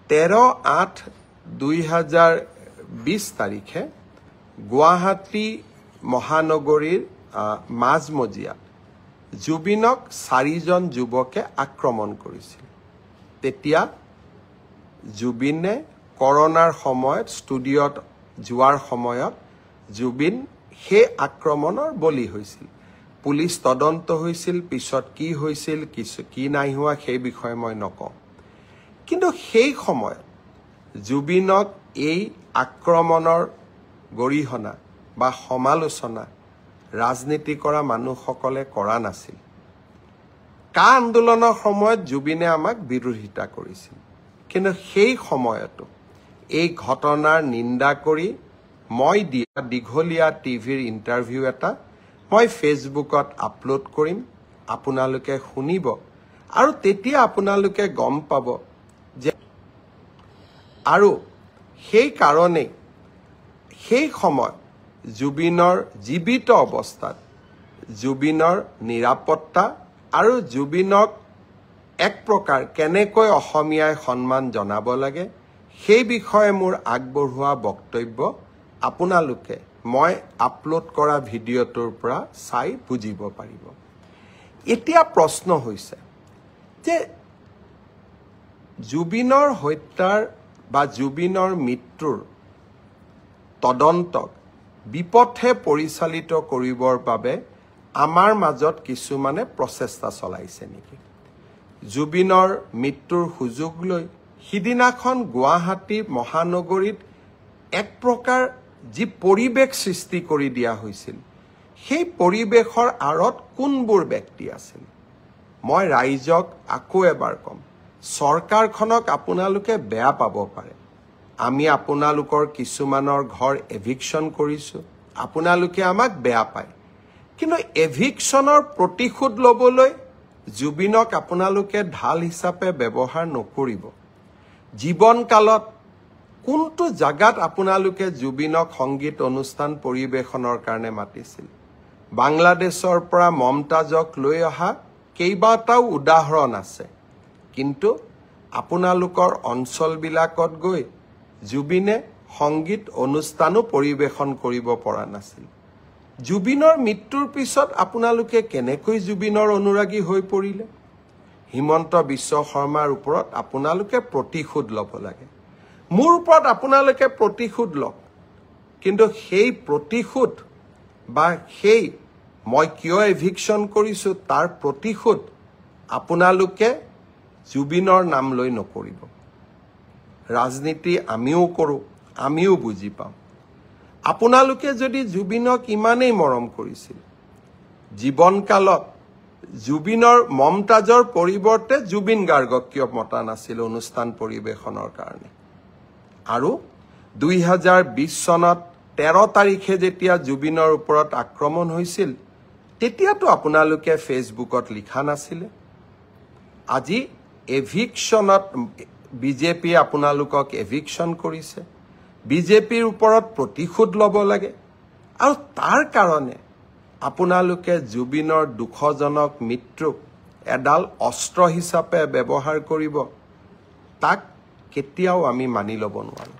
13/8/2020 তাৰিখে গুৱাহাটী মহানগৰীৰ মাজমজিয়াত জুবিনক 4জন যুৱকে আক্ৰমণ কৰিছিল। তেতিয়া জুবিনে কৰোনাৰ সময়ত ষ্টুডিঅ'ত যোৱাৰ সময়ত জুবিন সেই আক্ৰমণৰ বলি হৈছিল। পুলিচ তদন্ত হৈছিল, পিছত কি হৈছিল কি নাই হোৱা সেই বিষয়ে মই নকওঁ। কিন্তু সেই সময়ত জুবিনক এই আক্ৰমণৰ গৰিহণা বা সমালোচনা ৰাজনীতি কৰা মানুহসকলে কৰা নাছিল। কা আন্দোলনৰ সময়ত জুবিনে আমাক বিৰোধিতা কৰিছিল, কিন্তু সেই সময়তো এই ঘটনাৰ নিন্দা কৰি মই দিয়া দীঘলীয়া টিভিৰ ইণ্টাৰভিউ এটা মই ফেচবুকত আপলোড কৰিম, আপোনালোকে শুনিব আৰু তেতিয়া আপোনালোকে গম পাব যে আৰু সেই কাৰণেই সেই সময় জুবিনৰ জীৱিত অৱস্থাত জুবিনৰ নিৰাপত্তা আৰু জুবিনক এক প্ৰকাৰ কেনেকৈ অসমীয়াই সন্মান জনাব লাগে সেই বিষয়ে মোৰ আগবঢ়োৱা বক্তব্য আপোনালোকে মই আপলোড কৰা ভিডিঅ'টোৰ পৰা চাই বুজিব পাৰিব। এতিয়া প্ৰশ্ন হৈছে যে জুবিনৰ হত্যাৰ বা জুবিনৰ মৃত্যুৰ তদন্তক বিপথে পৰিচালিত কৰিবৰ বাবে আমাৰ মাজত কিছুমানে প্ৰচেষ্টা চলাইছে নেকি? জুবিনৰ মৃত্যুৰ সুযোগ লৈ সিদিনাখন গুৱাহাটী মহানগৰীত এক প্ৰকাৰ যি পৰিৱেশ সৃষ্টি কৰি দিয়া হৈছিল, সেই পৰিৱেশৰ আঁৰত কোনবোৰ ব্যক্তি আছিল? মই ৰাইজক আকৌ এবাৰ কম, চৰকাৰখনক আপোনালোকে বেয়া পাব পাৰে। আমি আপোনালোকৰ কিছুমানৰ ঘৰ এভিকশ্যন কৰিছোঁ, আপোনালোকে আমাক বেয়া পায়। কিন্তু এভিকশ্যনৰ প্ৰতিশোধ ল'বলৈ জুবিনক আপোনালোকে ঢাল হিচাপে ব্যৱহাৰ নকৰিব। জীৱনকালত কোনটো জাগাত আপোনালোকে জুবিনক সংগীত অনুষ্ঠান পৰিৱেশনৰ কাৰণে মাতিছিল? বাংলাদেশৰ পৰা মমতাজক লৈ অহা কেইবাটাও উদাহৰণ আছে, কিন্তু আপোনালোকৰ অঞ্চলবিলাকত গৈ জুবিনে সংগীত অনুষ্ঠানো পৰিৱেশন কৰিব পৰা নাছিল। জুবিনৰ মৃত্যুৰ পিছত আপোনালোকে কেনেকৈ জুবিনৰ অনুৰাগী হৈ পৰিলে? হিমন্ত বিশ্ব শৰ্মাৰ ওপৰত আপোনালোকে প্ৰতিশোধ ল'ব লাগে। মোৰ ওপৰত আপোনালোকে প্ৰতিশোধ লওক, কিন্তু সেই প্ৰতিশোধ বা সেই মই কিয় এভিকশ্যন কৰিছোঁ তাৰ প্ৰতিশোধ আপোনালোকে জুবিনৰ নাম লৈ নকৰিব। ৰাজনীতি আমিও কৰোঁ, আমিও বুজি পাওঁ। আপোনালোকে যদি জুবিনক ইমানেই মৰম কৰিছিল, জীৱনকালত জুবিনৰ মমতাজৰ পৰিৱৰ্তে জুবিন গাৰ্গক কিয় মতা নাছিল অনুষ্ঠান পৰিৱেশনৰ কাৰণে? আৰু 2020 চনত 13 তাৰিখে যেতিয়া জুবিনৰ ওপৰত আক্ৰমণ হৈছিল, তেতিয়াতো আপোনালোকে ফেচবুকত লিখা নাছিলে। আজি এভিকশ্যনত বিজেপিয়ে আপোনালোকক এভিকশ্যন কৰিছে, বিজেপিৰ ওপৰত প্ৰতিশোধ ল'ব লাগে, আৰু তাৰ কাৰণে আপোনালোকে জুবিনৰ দুখজনক মৃত্যুক এডাল অস্ত্ৰ হিচাপে ব্যৱহাৰ কৰিব, তাক কেতিয়াও আমি মানি ল'ব নোৱাৰোঁ।